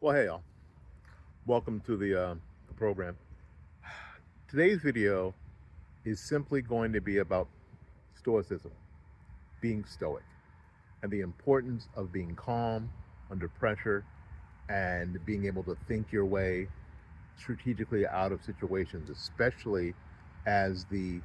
Well, hey, y'all. Welcome to the program. Today's video is simply going to be about Stoicism, being Stoic, and the importance of being calm under pressure and being able to think your way strategically out of situations, especially as the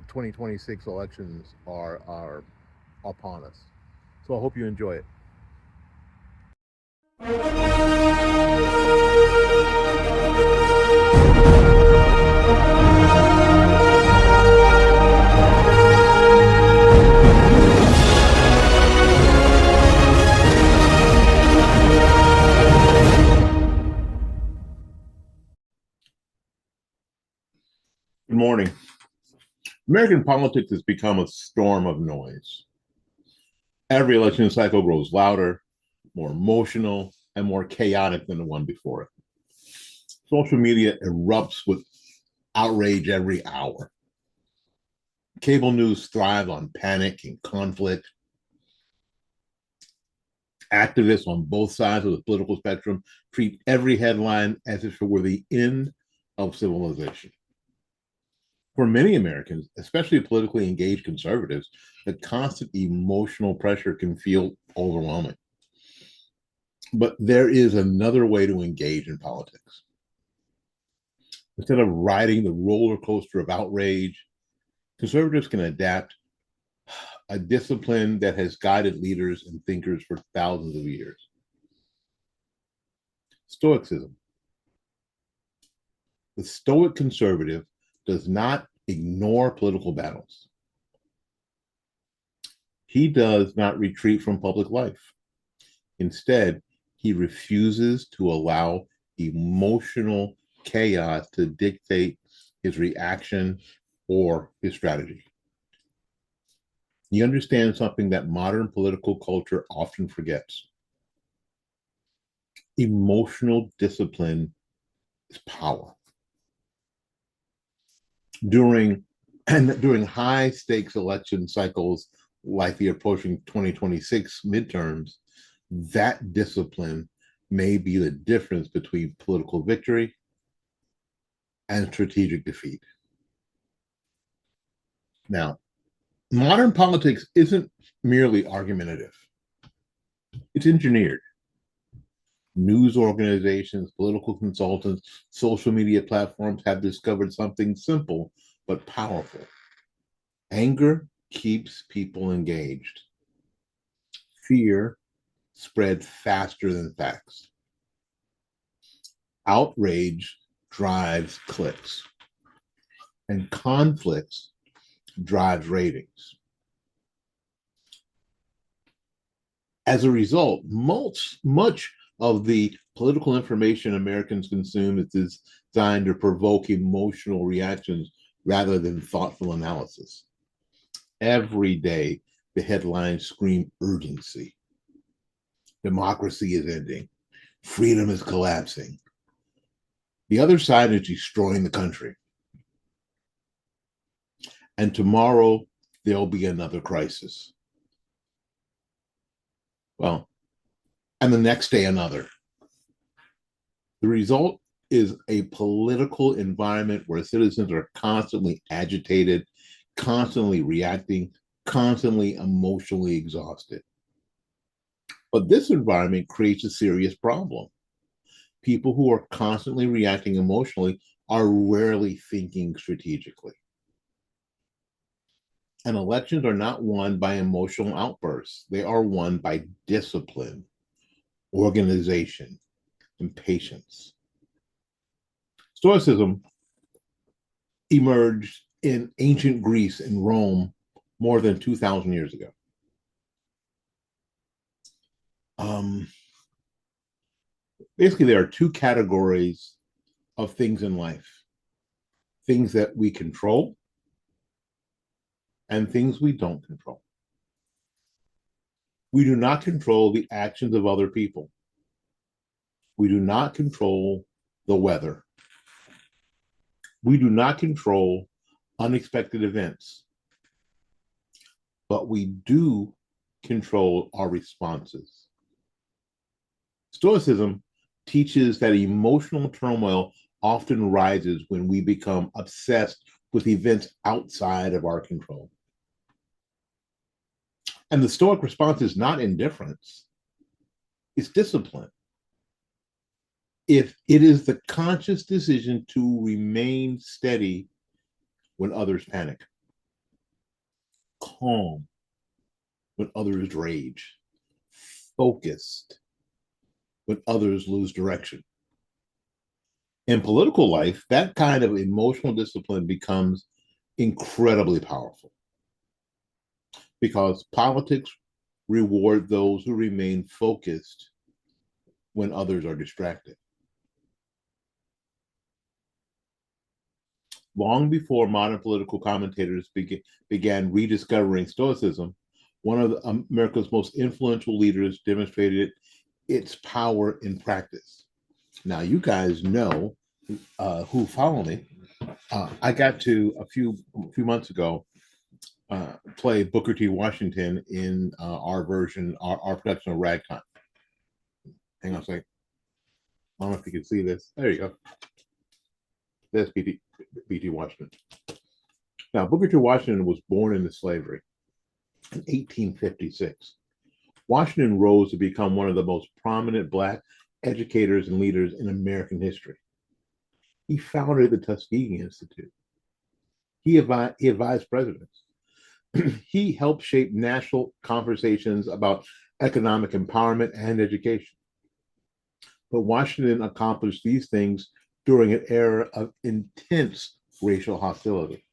2026 elections are upon us. So I hope you enjoy it. Good morning. American politics has become a storm of noise. Every election cycle grows louder, more emotional, and more chaotic than the one before it. Social media erupts with outrage every hour. Cable news thrive on panic and conflict. Activists on both sides of the political spectrum treat every headline as if it were the end of civilization. For many Americans, especially politically engaged conservatives, the constant emotional pressure can feel overwhelming. But there is another way to engage in politics. Instead of riding the roller coaster of outrage, conservatives can adapt a discipline that has guided leaders and thinkers for thousands of years. Stoicism. The Stoic conservative does not ignore political battles. He does not retreat from public life. Instead, he refuses to allow emotional chaos to dictate his reaction or his strategy. He understands something that modern political culture often forgets. Emotional discipline is power. During high stakes election cycles like the approaching 2026 midterms, that discipline may be the difference between political victory and strategic defeat. Now, modern politics isn't merely argumentative, it's engineered. News organizations, political consultants, social media platforms have discovered something simple but powerful. Anger keeps people engaged. Fear spreads faster than facts. Outrage drives clicks. And conflicts drives ratings. As a result, much of the political information Americans consume is designed to provoke emotional reactions rather than thoughtful analysis. Every day, the headlines scream urgency. Democracy is ending. Freedom is collapsing. The other side is destroying the country. And tomorrow, there'll be another crisis. Well, and the next day, another. The result is a political environment where citizens are constantly agitated, constantly reacting, constantly emotionally exhausted. But this environment creates a serious problem. People who are constantly reacting emotionally are rarely thinking strategically. And elections are not won by emotional outbursts, they are won by discipline, organization, and patience. Stoicism emerged in ancient Greece and Rome more than 2,000 years ago. Um, Basically, there are two categories of things in life: things that we control and things we don't control. We do not control the actions of other people. We do not control the weather. We do not control unexpected events, but we do control our responses. Stoicism teaches that emotional turmoil often rises when we become obsessed with events outside of our control. And the Stoic response is not indifference, it's discipline. If it is the conscious decision to remain steady when others panic, calm when others rage, focused when others lose direction. In political life, that kind of emotional discipline becomes incredibly powerful because politics reward those who remain focused when others are distracted. Long before modern political commentators began rediscovering Stoicism, one of America's most influential leaders demonstrated its power in practice. Now, you guys know who follow me. I got to a few months ago play Booker T. Washington in our version, our production of Ragtime. Hang on a second. I don't know if you can see this. There you go. There's B.T. Washington. Now, Booker T. Washington was born into slavery in 1856. Washington rose to become one of the most prominent Black educators and leaders in American history. He founded the Tuskegee Institute. He advised presidents. He helped shape national conversations about economic empowerment and education. But Washington accomplished these things during an era of intense racial hostility.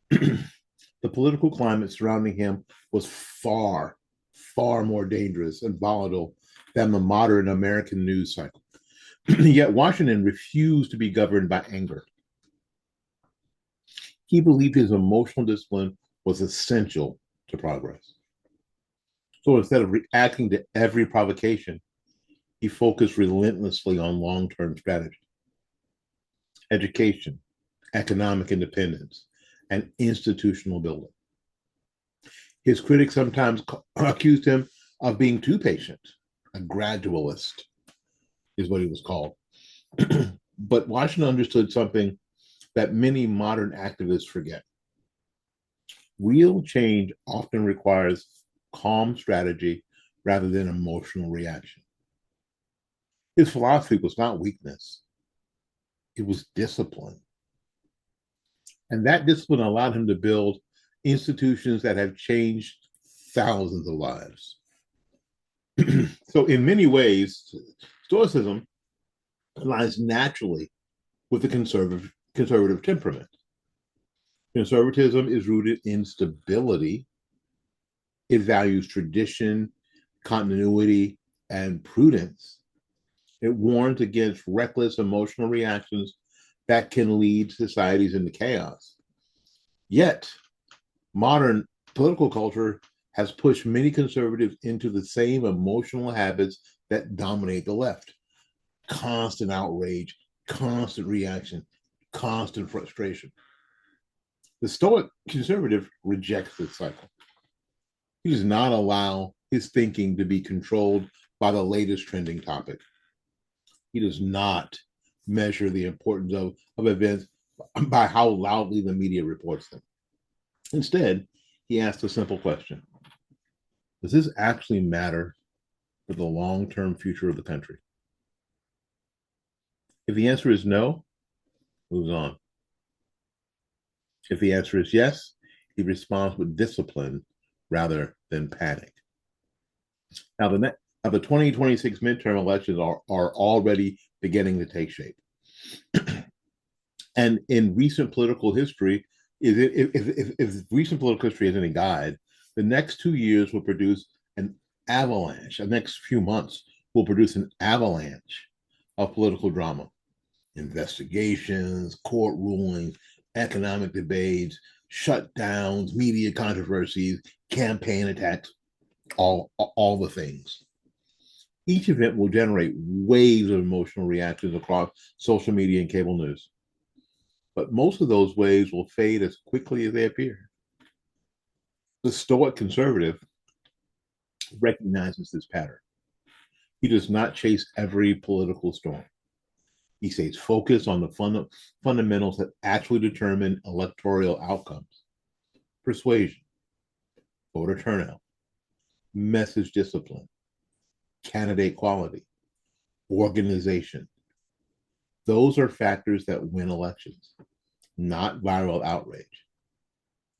The political climate surrounding him was far, far more dangerous and volatile than the modern American news cycle. Yet Washington refused to be governed by anger. He believed his emotional discipline was essential to progress. So instead of reacting to every provocation, he focused relentlessly on long-term strategy, education, economic independence, and institutional building. His critics sometimes accused him of being too patient, a gradualist is what he was called. But Washington understood something that many modern activists forget. Real change often requires calm strategy rather than emotional reaction. His philosophy was not weakness, it was discipline. And that discipline allowed him to build institutions that have changed thousands of lives. So, in many ways, Stoicism aligns naturally with the conservative temperament. Conservatism is rooted in stability. It values tradition, continuity, and prudence. It warns against reckless emotional reactions that can lead societies into chaos. Yet, modern political culture has pushed many conservatives into the same emotional habits that dominate the left. Constant outrage, constant reaction, constant frustration. The Stoic conservative rejects this cycle. He does not allow his thinking to be controlled by the latest trending topic. He does not measure the importance of events by how loudly the media reports them. Instead, he asks a simple question: does this actually matter for the long-term future of the country? If the answer is no, moves on. If the answer is yes, he responds with discipline rather than panic. Now, the 2026 midterm elections are already beginning to take shape. And in recent political history, if recent political history is any guide, the next 2 years will produce an avalanche. The next few months will produce an avalanche of political drama, investigations, court rulings, economic debates, shutdowns, media controversies, campaign attacks, all the things. Each event will generate waves of emotional reactions across social media and cable news. But most of those waves will fade as quickly as they appear. The Stoic Conservative recognizes this pattern. He does not chase every political storm. He stays focused on the fundamentals that actually determine electoral outcomes: persuasion, voter turnout, message discipline, candidate quality, organization. Those are factors that win elections, not viral outrage,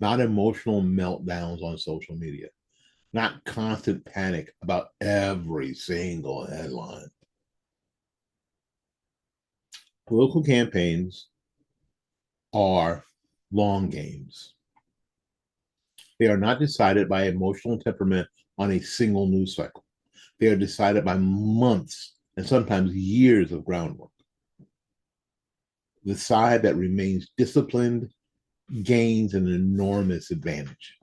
not emotional meltdowns on social media, not constant panic about every single headline. Political campaigns are long games. They are not decided by emotional temperament on a single news cycle. They are decided by months and sometimes years of groundwork. The side that remains disciplined gains an enormous advantage.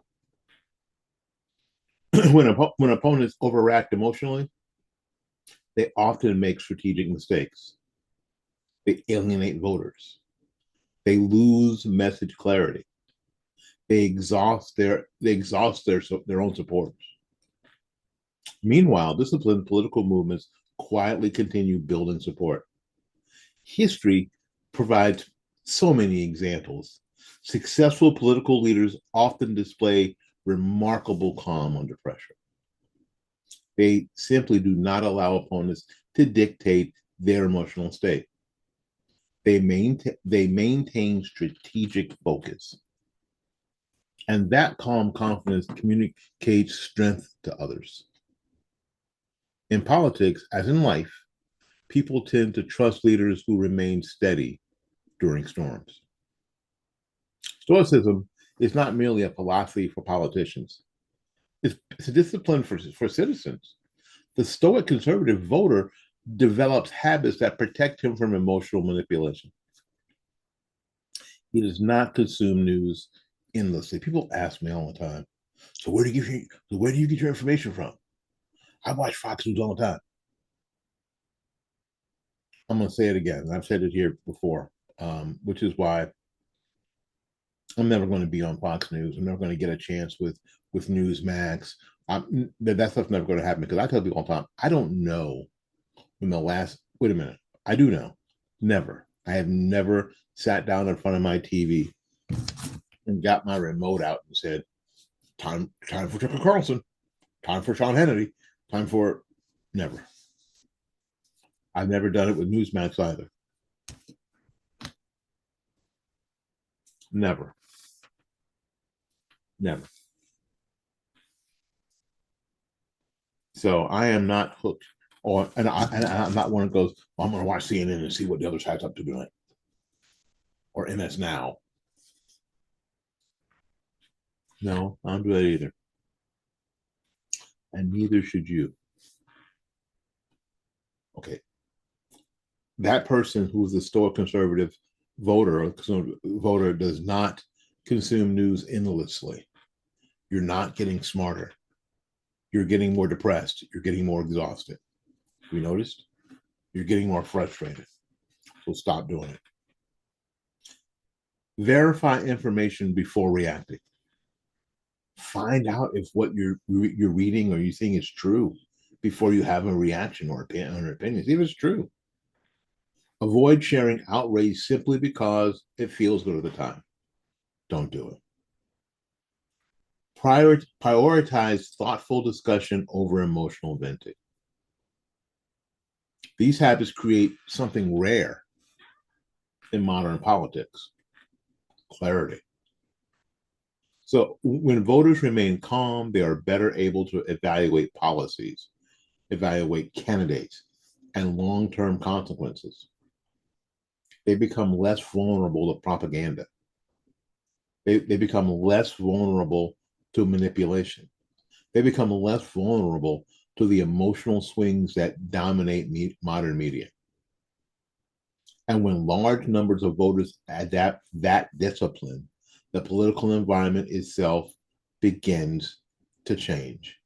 When opponents overreact emotionally, they often make strategic mistakes. They alienate voters. They lose message clarity. They exhaust their own supporters. Meanwhile, disciplined political movements quietly continue building support. History provides so many examples. Successful political leaders often display remarkable calm under pressure. They simply do not allow opponents to dictate their emotional state. They maintain strategic focus. And that calm confidence communicates strength to others. In politics, as in life, people tend to trust leaders who remain steady during storms. Stoicism is not merely a philosophy for politicians, it's a discipline for citizens. The Stoic conservative voter develops habits that protect him from emotional manipulation. He does not consume news endlessly. People ask me all the time, so where do you get your information from? I watch Fox News all the time. I'm going to say it again. I've said it here before, which is why I'm never going to be on Fox News. I'm never going to get a chance with Newsmax. That stuff's never going to happen because I tell people all the time, I don't know when the last. Wait a minute, I do know. Never. I have never sat down in front of my TV and got my remote out and said, "Time for Tucker Carlson, time for Sean Hannity, time for." Never. I've never done it with Newsmax either. Never. Never. So I am not hooked on, and I'm not one that goes, well, I'm going to watch CNN and see what the other side's up to tonight, or MS Now. No, I don't do that either. And neither should you. Okay. That person who's a Stoic conservative voter does not consume news endlessly. You're not getting smarter. You're getting more depressed. You're getting more exhausted. You noticed? You're getting more frustrated. So stop doing it. Verify information before reacting. Find out if what you're reading or you seeing is true before you have a reaction or opinion. See if it's true. Avoid sharing outrage simply because it feels good at the time. Don't do it. Prioritize thoughtful discussion over emotional venting. These habits create something rare in modern politics: clarity. So when voters remain calm, they are better able to evaluate policies, evaluate candidates, and long-term consequences. They become less vulnerable to propaganda. They become less vulnerable to manipulation. They become less vulnerable to the emotional swings that dominate modern media. And when large numbers of voters adapt that discipline, the political environment itself begins to change.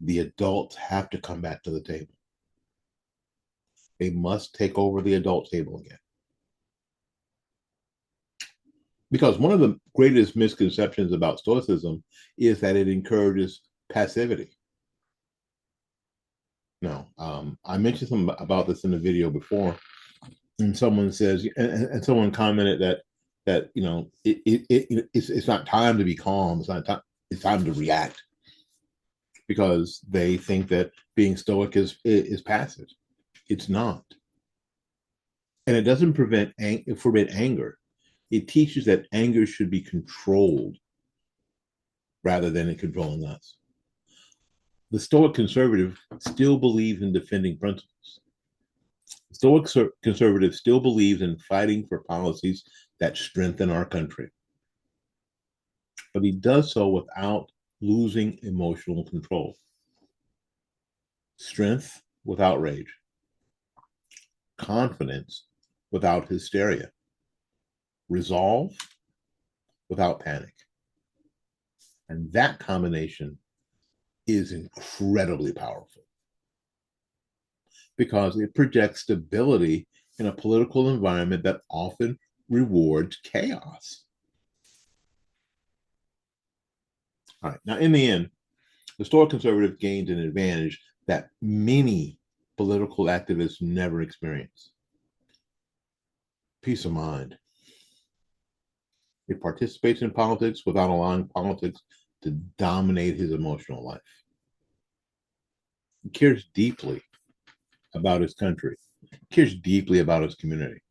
The adults have to come back to the table. They must take over the adult table again. Because one of the greatest misconceptions about Stoicism is that it encourages passivity. No, I mentioned something about this in the video before, and someone says, and someone commented that it's not time to be calm. It's not time. It's time to react, because they think that being stoic is passive. It's not, and it doesn't forbid anger. It teaches that anger should be controlled rather than it controlling us. The Stoic Conservative still believes in defending principles. The Stoic Conservative still believes in fighting for policies that strengthen our country, but he does so without losing emotional control. Strength without rage, confidence without hysteria, resolve without panic. And that combination is incredibly powerful because it projects stability in a political environment that often rewards chaos. All right. Now, in the end, the Stoic Conservative gained an advantage that many political activists never experience: peace of mind. It participates in politics without allowing politics to dominate his emotional life. He cares deeply about his country, cares deeply about his community,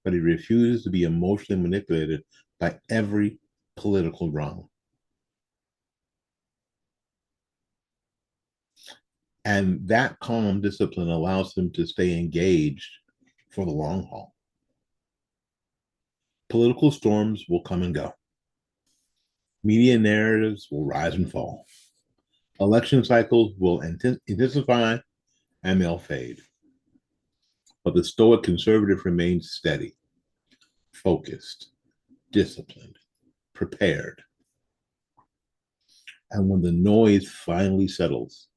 but he refuses to be emotionally manipulated by every political drama. And that calm discipline allows him to stay engaged for the long haul. Political storms will come and go. Media narratives will rise and fall. Election cycles will intensify and they'll fade. But the Stoic Conservative remains steady, focused, disciplined, prepared. And when the noise finally settles,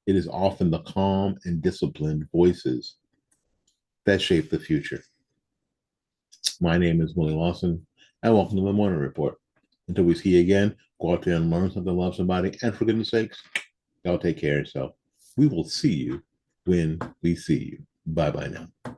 it is often the calm and disciplined voices that shape the future. My name is Willie Lawson, and welcome to the Morning Report. Until we see you again, go out there and learn something, love somebody, and for goodness sakes, y'all take care of yourself. We will see you when we see you. Bye-bye now.